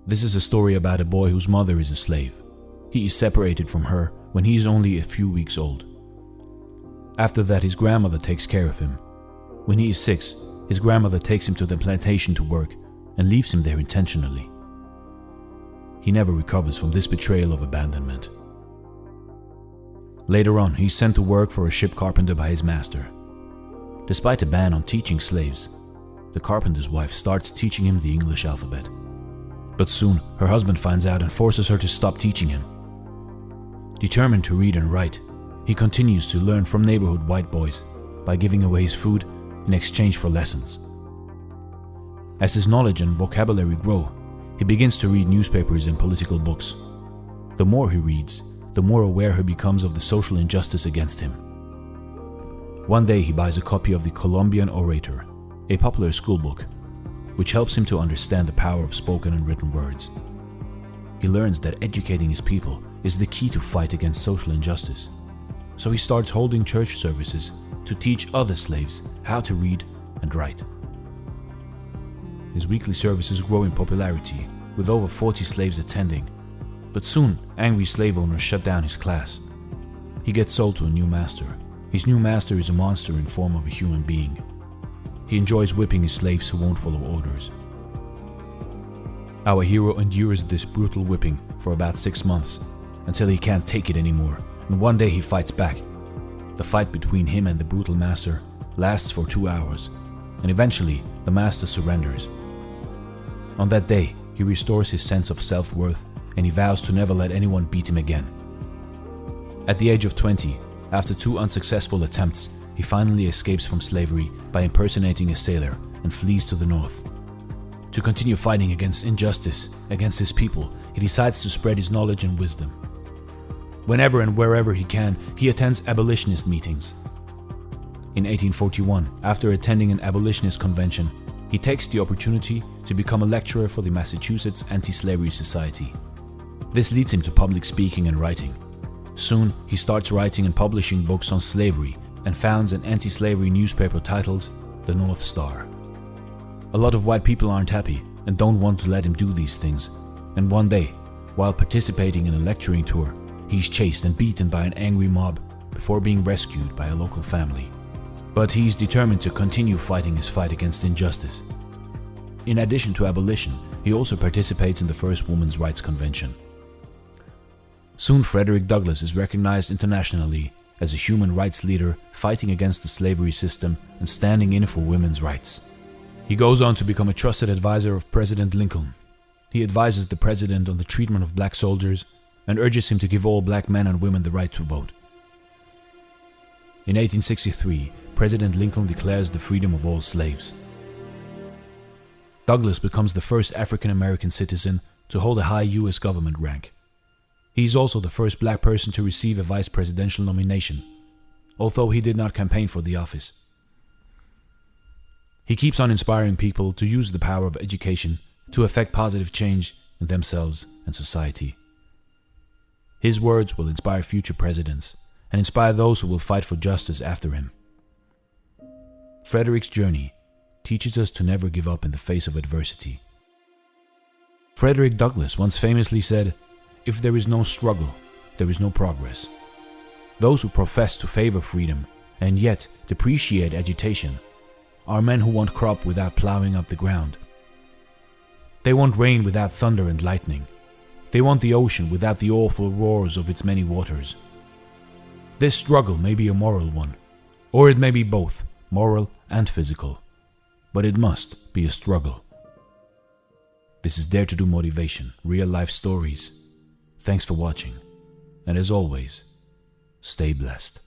This is a story about a boy whose mother is a slave. He is separated from her when he is only a few weeks old. After that, his grandmother takes care of him. When he is 6, his grandmother takes him to the plantation to work and leaves him there intentionally. He never recovers from this betrayal of abandonment. Later on, he's sent to work for a ship carpenter by his master. Despite a ban on teaching slaves, the carpenter's wife starts teaching him the English alphabet. But soon, her husband finds out and forces her to stop teaching him. Determined to read and write, he continues to learn from neighborhood white boys by giving away his food in exchange for lessons. As his knowledge and vocabulary grow, he begins to read newspapers and political books. The more he reads, the more aware he becomes of the social injustice against him. One day he buys a copy of the Colombian Orator, a popular school book, which helps him to understand the power of spoken and written words. He learns that educating his people is the key to fight against social injustice. So he starts holding church services to teach other slaves how to read and write. His weekly services grow in popularity, with over 40 slaves attending, but soon angry slave owners shut down his class. He gets sold to a new master. His new master is a monster in form of a human being. He enjoys whipping his slaves who won't follow orders. Our hero endures this brutal whipping for about 6 months, until he can't take it anymore, and one day he fights back. The fight between him and the brutal master lasts for 2 hours, and eventually the master surrenders. On that day, he restores his sense of self-worth and he vows to never let anyone beat him again. At the age of 20, after 2 unsuccessful attempts, he finally escapes from slavery by impersonating a sailor and flees to the north. To continue fighting against injustice against his people, he decides to spread his knowledge and wisdom. Whenever and wherever he can, he attends abolitionist meetings. In 1841, after attending an abolitionist convention, he takes the opportunity to become a lecturer for the Massachusetts Anti-Slavery Society. This leads him to public speaking and writing. Soon, he starts writing and publishing books on slavery and founds an anti-slavery newspaper titled The North Star. A lot of white people aren't happy and don't want to let him do these things, and one day, while participating in a lecturing tour, he's chased and beaten by an angry mob before being rescued by a local family. But he's determined to continue fighting his fight against injustice. In addition to abolition, he also participates in the first Women's Rights Convention. Soon Frederick Douglass is recognized internationally as a human rights leader fighting against the slavery system and standing in for women's rights. He goes on to become a trusted advisor of President Lincoln. He advises the president on the treatment of black soldiers and urges him to give all black men and women the right to vote. In 1863, President Lincoln declares the freedom of all slaves. Douglass becomes the first African American citizen to hold a high U.S. government rank. He is also the first black person to receive a vice presidential nomination, although he did not campaign for the office. He keeps on inspiring people to use the power of education to effect positive change in themselves and society. His words will inspire future presidents and inspire those who will fight for justice after him. Frederick's journey teaches us to never give up in the face of adversity. Frederick Douglass once famously said, "If there is no struggle, there is no progress." Those who profess to favor freedom and yet depreciate agitation are men who want crop without plowing up the ground. They want rain without thunder and lightning. They want the ocean without the awful roars of its many waters. This struggle may be a moral one, or it may be both, moral and physical, but it must be a struggle. This is Dare to Do Motivation, real life stories. Thanks for watching, and as always, stay blessed.